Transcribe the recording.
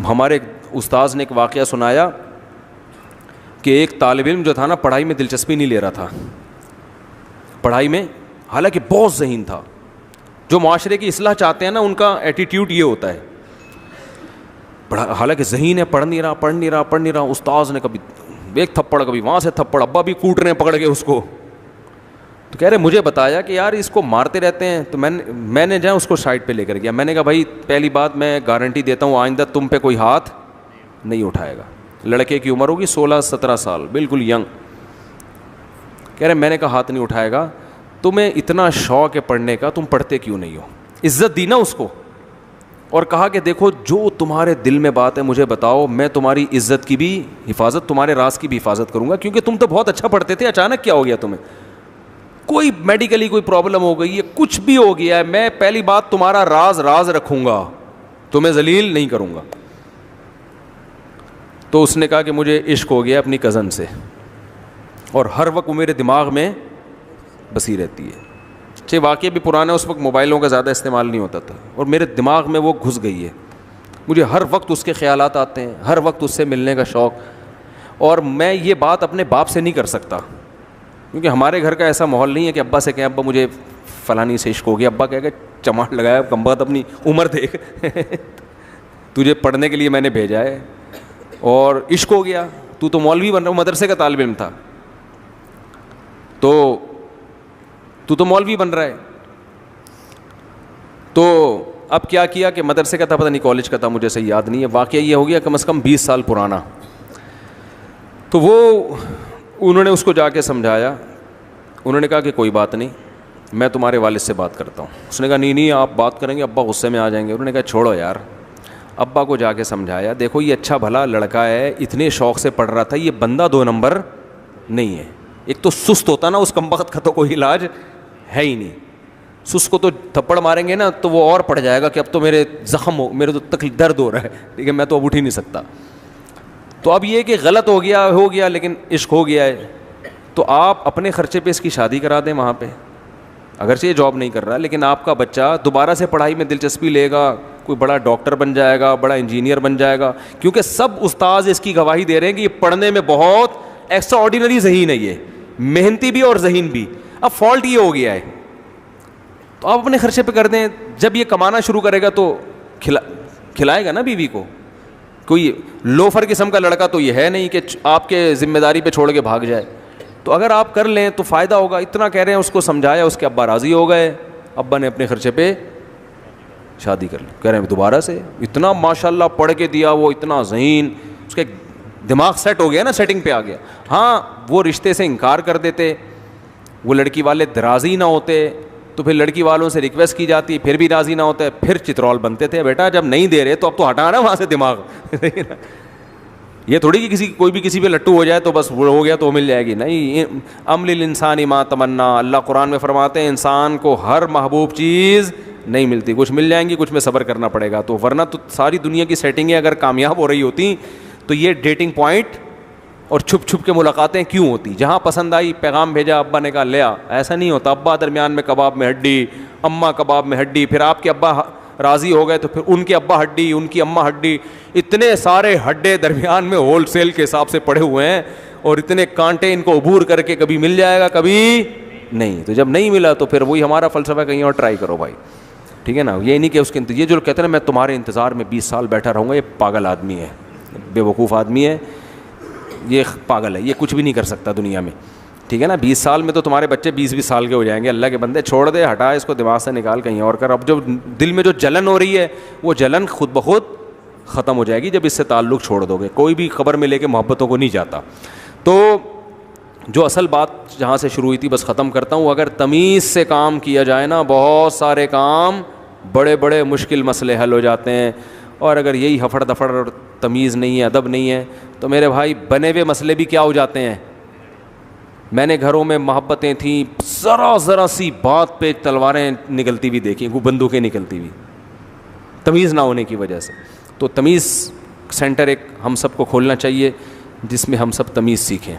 ہمارے استاذ نے ایک واقعہ سنایا کہ ایک طالب علم جو تھا نا پڑھائی میں دلچسپی نہیں لے رہا تھا, پڑھائی میں حالانکہ بہت ذہین تھا. جو معاشرے کی اصلاح چاہتے ہیں نا ان کا ایٹیٹیوڈ یہ ہوتا ہے, حالانکہ ذہین ہے, پڑھ نہیں رہا. استاذ نے کبھی ایک تھپڑ, کبھی وہاں سے تھپڑ, ابا بھی کوٹ رہے ہیں پکڑ کے اس کو. تو کہہ رہے مجھے بتایا کہ یار اس کو مارتے رہتے ہیں. تو میں نے اس کو سائڈ پہ لے کر گیا. میں نے کہا بھائی پہلی بات میں گارنٹی دیتا ہوں آئندہ تم پہ کوئی ہاتھ نہیں اٹھائے گا. لڑکے کی عمر ہوگی 16-17 سال, بالکل ینگ. کہہ رہے میں نے کہا ہاتھ نہیں اٹھائے گا. تمہیں اتنا شوق ہے پڑھنے کا, تم پڑھتے کیوں نہیں ہو؟ عزت دی نا اس کو, اور کہا کہ دیکھو جو تمہارے دل میں بات ہے مجھے بتاؤ, میں تمہاری عزت کی بھی حفاظت, تمہارے راز کی بھی حفاظت کروں گا, کیونکہ تم تو بہت اچھا پڑھتے تھے, اچانک کیا ہو گیا تمہیں؟ کوئی میڈیکلی کوئی پرابلم ہو گئی ہے, کچھ بھی ہو گیا ہے, میں پہلی بات تمہارا راز رکھوں گا, تمہیں ذلیل نہیں کروں گا. تو اس نے کہا کہ مجھے عشق ہو گیا اپنی کزن سے, اور ہر وقت وہ میرے دماغ میں بسی رہتی ہے. واقعہ بھی پرانا, اس وقت موبائلوں کا زیادہ استعمال نہیں ہوتا تھا, اور میرے دماغ میں وہ گھس گئی ہے. مجھے ہر وقت اس کے خیالات آتے ہیں, ہر وقت اس سے ملنے کا شوق, اور میں یہ بات اپنے باپ سے نہیں کر سکتا, کیونکہ ہمارے گھر کا ایسا ماحول نہیں ہے کہ ابا سے کہیں ابا مجھے فلانی سے عشق ہو گیا. ابا کہہ کہ چماٹ لگایا, کم بات اپنی عمر دیکھ تجھے پڑھنے کے لیے میں نے بھیجا ہے اور عشق ہو گیا, تو مولوی بن رہا. مدرسے کا طالب علم تھا, تو مولوی بن رہا ہے. تو اب کیا کیا کہ مدرسے کا تھا, پتہ نہیں کالج کا تھا, مجھے صحیح یاد نہیں ہے. واقعہ یہ ہو گیا کم از کم 20 سال پرانا. تو انہوں نے اس کو جا کے سمجھایا. انہوں نے کہا کہ کوئی بات نہیں, میں تمہارے والد سے بات کرتا ہوں. اس نے کہا نہیں آپ بات کریں گے, ابا غصے میں آ جائیں گے. انہوں نے کہا چھوڑو یار. ابا کو جا کے سمجھایا, دیکھو یہ اچھا بھلا لڑکا ہے, اتنے شوق سے پڑھ رہا تھا, یہ بندہ 2 نمبر نہیں ہے. ایک تو سست ہوتا نا, اس کمبخت کا تو کوئی علاج ہے ہی نہیں. سست کو تو تھپڑ ماریں گے نا تو وہ اور پڑ جائے گا کہ اب تو میرے زخم ہو, میرے تو تکلیف درد ہو رہا ہے, ٹھیک ہے, میں تو اب اٹھ ہی نہیں سکتا. تو اب یہ کہ غلط ہو گیا لیکن عشق ہو گیا ہے, تو آپ اپنے خرچے پہ اس کی شادی کرا دیں وہاں پہ. اگرچہ یہ جاب نہیں کر رہا, لیکن آپ کا بچہ دوبارہ سے پڑھائی میں دلچسپی لے گا, کوئی بڑا ڈاکٹر بن جائے گا, بڑا انجینئر بن جائے گا, کیونکہ سب استاذ اس کی گواہی دے رہے ہیں کہ یہ پڑھنے میں بہت ایکسٹرا آرڈینری ذہین ہے, یہ محنتی بھی اور ذہین بھی. اب فالٹ یہ ہو گیا ہے, تو آپ اپنے خرچے پہ کر دیں. جب یہ کمانا شروع کرے گا تو کھلائے گا نا بیوی کو. کوئی لوفر قسم کا لڑکا تو یہ ہے نہیں کہ آپ کے ذمہ داری پہ چھوڑ کے بھاگ جائے. تو اگر آپ کر لیں تو فائدہ ہوگا. اتنا کہہ رہے ہیں, اس کو سمجھایا, اس کے ابا راضی ہو گئے. ابا نے اپنے خرچے پہ شادی کر لی. کہہ رہے ہیں دوبارہ سے اتنا ماشاءاللہ پڑھ کے دیا, وہ اتنا ذہین, اس کے دماغ سیٹ ہو گیا نا, سیٹنگ پہ آ گیا. ہاں وہ رشتے سے انکار کر دیتے, وہ لڑکی والے راضی نہ ہوتے, تو پھر لڑکی والوں سے ریکویسٹ کی جاتی, پھر بھی راضی نہ ہوتے, پھر چترول بنتے تھے. بیٹا جب نہیں دے رہے تو اب تو ہٹانا وہاں سے دماغ. یہ تھوڑی کہ کوئی بھی کسی پہ لٹو ہو جائے تو بس وہ ہو گیا تو مل جائے گی, نہیں. ام للانسان ما تمنا, اللہ قرآن میں فرماتے ہیں انسان کو ہر محبوب چیز نہیں ملتی, کچھ مل جائیں گی, کچھ میں صبر کرنا پڑے گا. تو ورنہ تو ساری دنیا کی سیٹنگیں اگر کامیاب ہو رہی ہوتی تو یہ ڈیٹنگ پوائنٹ اور چھپ چھپ کے ملاقاتیں کیوں ہوتی؟ جہاں پسند آئی پیغام بھیجا, ابا نے کہا لیا. ایسا نہیں ہوتا. ابا درمیان میں کباب میں ہڈی, اماں کباب میں ہڈی, پھر آپ کے ابا راضی ہو گئے تو پھر ان کے ابا ہڈی, ان کی اماں ہڈی, اتنے سارے ہڈے درمیان میں ہول سیل کے حساب سے پڑے ہوئے ہیں, اور اتنے کانٹے ان کو عبور کر کے کبھی مل جائے گا کبھی نہیں. تو جب نہیں ملا تو پھر وہی ہمارا فلسفہ, کہیں اور ٹرائی کرو بھائی, ٹھیک ہے نا. یہ نہیں کہ اس کے یہ جو کہتے ہیں نا میں تمہارے انتظار میں 20 سال بیٹھا رہوں گا, یہ پاگل آدمی ہے, بے وقوف آدمی ہے, یہ پاگل ہے, یہ کچھ بھی نہیں کر سکتا دنیا میں, ٹھیک ہے نا. 20 سال میں تو تمہارے بچے 20 سال کے ہو جائیں گے. اللہ کے بندے چھوڑ دے, ہٹا اس کو دماغ سے, نکال کہیں اور کر. اب جو دل میں جو جلن ہو رہی ہے وہ جلن خود بخود ختم ہو جائے گی جب اس سے تعلق چھوڑ دو گے. کوئی بھی خبر میں لے کے محبتوں کو نہیں جاتا. تو جو اصل بات جہاں سے شروع ہوئی تھی بس ختم کرتا ہوں. اگر تمیز سے کام کیا جائے نا, بہت سارے کام, بڑے بڑے مشکل مسئلے حل ہو جاتے ہیں. اور اگر یہی ہفڑ دفڑ اور تمیز نہیں ہے, ادب نہیں ہے, تو میرے بھائی بنے ہوئے مسئلے بھی کیا ہو جاتے ہیں. میں نے گھروں میں محبتیں تھیں, ذرا سی بات پہ تلواریں نکلتی ہوئی دیکھی, بندوقیں نکلتی ہوئی, تمیز نہ ہونے کی وجہ سے. تو تمیز سینٹر ایک ہم سب کو کھولنا چاہیے جس میں ہم سب تمیز سیکھیں.